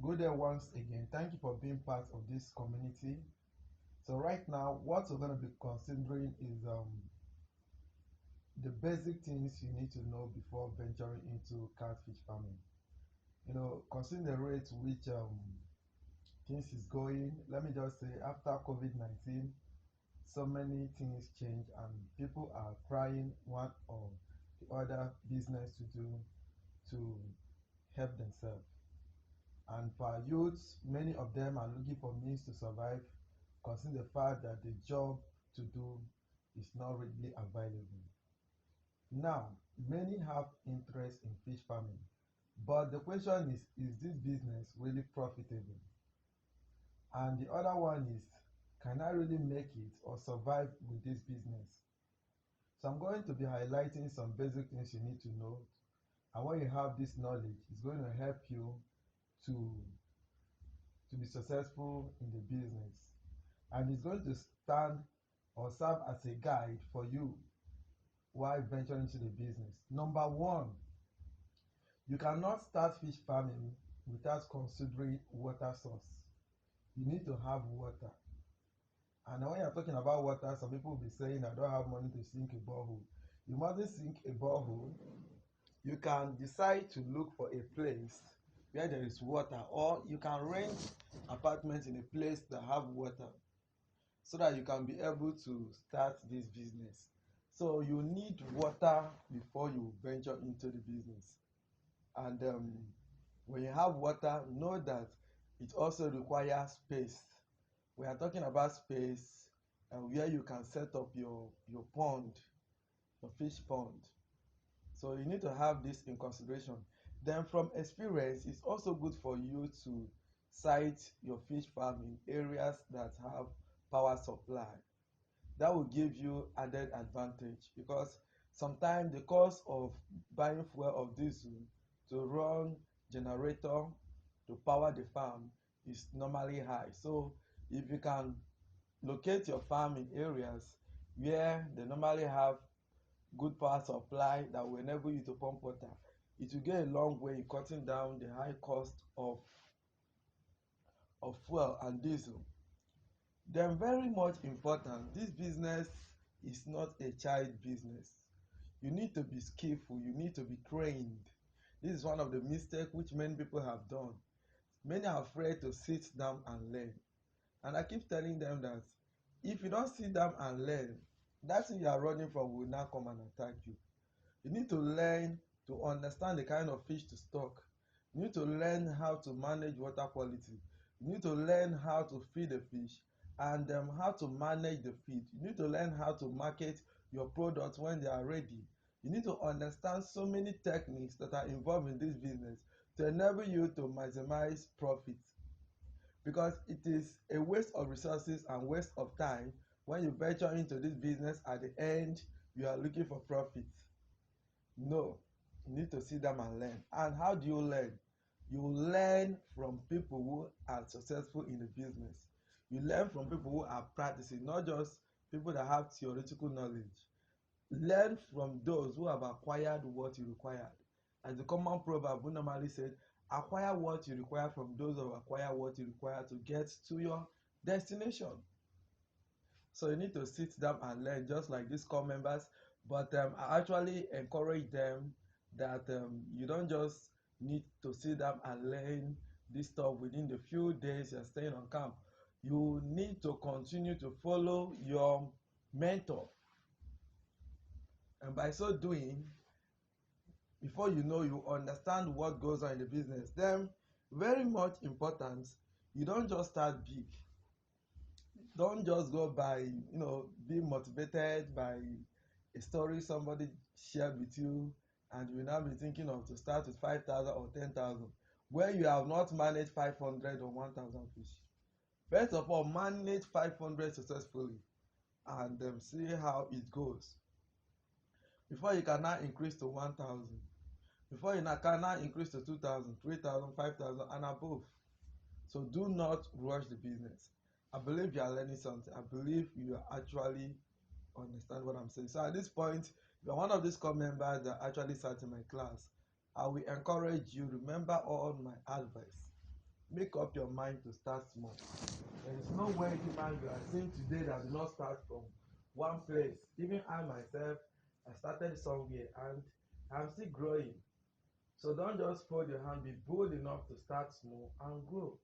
Good day once again. Thank you for being part of this community. So right now, what we're going to be considering is the basic things you need to know before venturing into catfish farming. Considering the rate which things is going, let me just say after COVID-19, so many things change and people are trying one or the other business to do to help themselves. And for youths, many of them are looking for means to survive, considering the fact that the job to do is not readily available. Now, many have interest in fish farming, but the question is this business really profitable? And the other one is, can I really make it or survive with this business? So I'm going to be highlighting some basic things you need to know. And when you have this knowledge, it's going to help you to be successful in the business, and it's going to stand or serve as a guide for you while venturing into the business. Number one, you cannot start fish farming without considering water source. You need to have water. And when you're talking about water, some people will be saying, I don't have money to sink a borehole. You mustn't sink a borehole. You can decide to look for a place where there is water, or you can rent apartments in a place that have water so that you can be able to start this business. So you need water before you venture into the business. And when you have water, know that it also requires space. We are talking about space where you can set up your pond, your fish pond. So you need to have this in consideration. Then from experience, it's also good for you to site your fish farm in areas that have power supply. That will give you added advantage, because sometimes the cost of buying fuel of diesel to run generator to power the farm is normally high. So if you can locate your farm in areas where they normally have good power supply that will enable you to pump water, it will go a long way in cutting down the high cost of fuel and diesel. Then very much important, this business is not a child business. You need to be skillful, you need to be trained. This is one of the mistakes which many people have done. Many are afraid to sit down and learn. And I keep telling them that if you don't sit down and learn, that thing you are running from will now come and attack you. You need to learn to understand the kind of fish to stock. You need to learn how to manage water quality. You need to learn how to feed the fish, and how to manage the feed. You need to learn how to market your products when they are ready. You need to understand so many techniques that are involved in this business to enable you to maximize profit, because it is a waste of resources and waste of time when you venture into this business. At the end, you are looking for profit. No, you need to sit down and learn. And how do you learn? You learn from people who are successful in the business. You learn from people who are practicing, not just people that have theoretical knowledge. Learn from those who have acquired what you required. As the common proverb who normally said, acquire what you require from those who acquire what you require to get to your destination. So you need to sit down and learn, just like these core members. But I actually encourage them that you don't just need to sit down and learn this stuff within the few days you're staying on camp. You need to continue to follow your mentor. And by so doing, before you know, you understand what goes on in the business. Then, very much important, you don't just start big. Don't just go by being motivated by a story somebody shared with you, and you will now be thinking of to start with 5,000 or 10,000 when you have not managed 500 or 1,000 fish. First of all, manage 500 successfully and see how it goes before you can now increase to 1,000, before you can now increase to 2,000, 3,000, 5,000 and above. So do not rush the business. I believe you are learning something. I believe you actually understand what I'm saying. So at this point, if you're one of these core members that actually sat in my class, I will encourage you, remember all my advice. Make make up your mind to start small. There is no way human you are seeing today that do not start from one place. Even I myself, I started somewhere and I'm still growing. So don't just fold your hand, be bold enough to start small and grow.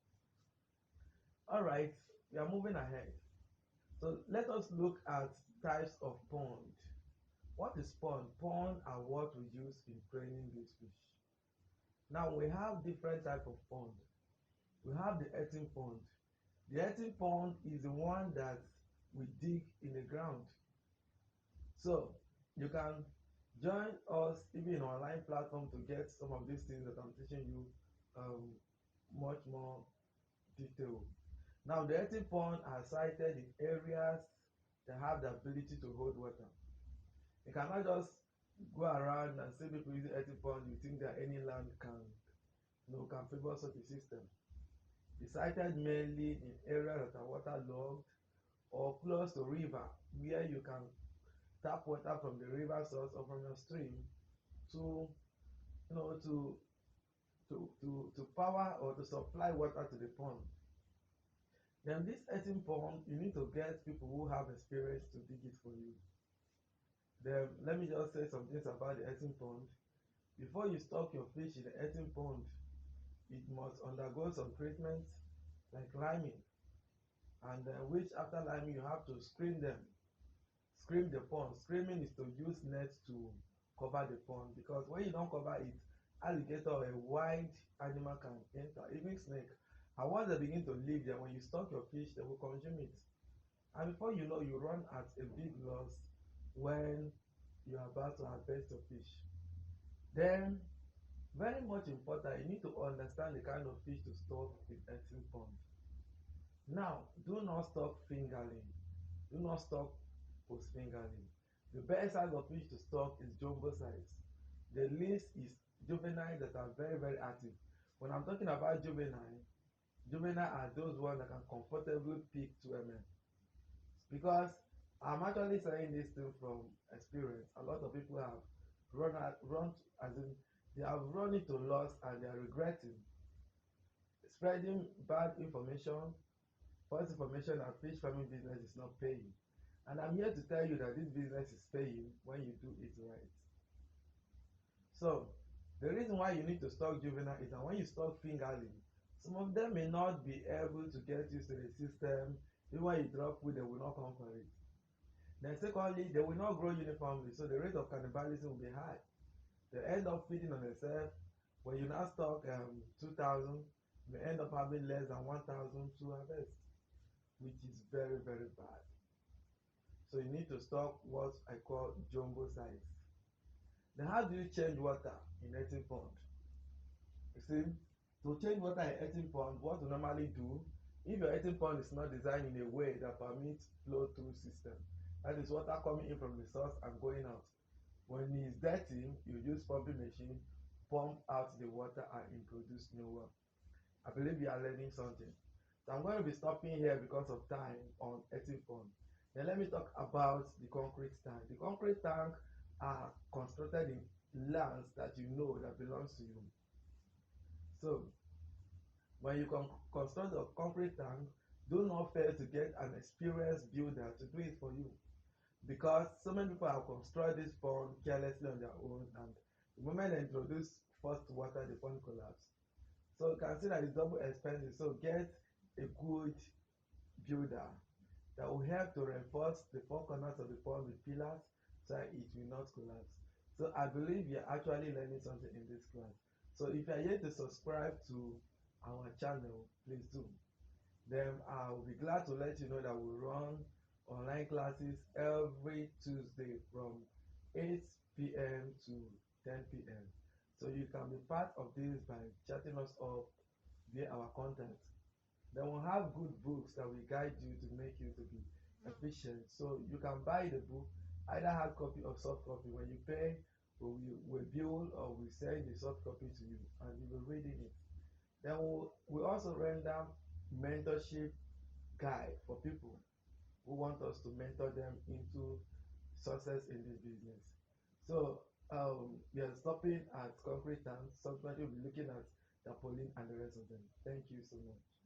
All right, we are moving ahead. So let us look at types of pond. What is pond? Pond are what we use in training these fish. Now we have different type of pond. We have the earthen pond. The earthen pond is the one that we dig in the ground. So you can join us even in online platform to get some of these things that I'm teaching you much more detail. Now the earthen pond are sited in areas that have the ability to hold water. You cannot just go around and see people using earthen pond, you think that any land can favor such a system. It's sited mainly in areas that are waterlogged or close to river, where you can tap water from the river source or from your stream to you know to power or to supply water to the pond. Then this earthen pond, you need to get people who have experience to dig it for you. Then let me just say some things about the earthen pond. Before you stock your fish in the earthen pond, it must undergo some treatment like liming, and which after liming you have to screen them. Screen the pond. Screening is to use net to cover the pond, because when you don't cover it, alligator or a wild animal can enter, even snake. And once they begin to live there, when you stock your fish, they will consume it. And before you know, you run at a big loss when you are about to harvest your fish. Then, very much important, you need to understand the kind of fish to stock in earthen pond. Now, do not stock fingerling. Do not stock post fingerling. The best size of fish to stock is jumbo size. The least is juvenile that are very, very active. When I'm talking about juvenile are those ones that can comfortably pick 2 mm. Because I'm actually saying this thing from experience. A lot of people have run as in they have run into loss and they are regretting spreading bad information, false information that fish farming business is not paying. And I'm here to tell you that this business is paying when you do it right. So the reason why you need to stock juvenile is that when you stock fingerling, some of them may not be able to get used to the system. Even when you drop food, they will not come for it. Then secondly, they will not grow uniformly, so the rate of cannibalism will be high. They end up feeding on themselves. When you now stock 2,000, you may end up having less than 1,000 to harvest, which is very, very bad. So you need to stock what I call jumbo size. Then how do you change water in earthen pond? You see, to change water in earthen pond, what you normally do, if your earthen pond is not designed in a way that permits flow through system, that is water coming in from the source and going out. When it's dirty, you use pumping machine, pump out the water and introduce new one. I believe you are learning something. So I'm going to be stopping here because of time on earthen pond. Then let me talk about the concrete tank. The concrete tank are constructed in lands that you know that belongs to you. So when you construct a concrete tank, do not fail to get an experienced builder to do it for you, because so many people have constructed this pond carelessly on their own, and the moment they introduce first water, the pond collapse. So you can see that it's double expensive. So get a good builder that will help to reinforce the four corners of the pond with pillars so that it will not collapse. So I believe you're actually learning something in this class. So if you're yet to subscribe to our channel, please do. Then I will be glad to let you know that we run online classes every Tuesday from 8 p.m. to 10 p.m. So you can be part of this by chatting us up via our content. Then we'll have good books that will guide you to make you to be efficient. So you can buy the book, either hard copy or soft copy. When you pay, we'll build or we send the soft copy to you and you will read it. Then we also render mentorship guide for people who want us to mentor them into success in this business. So we are stopping at concrete tanks. Subsequently, we'll be looking at tarpaulin, and the rest of them. Thank you so much.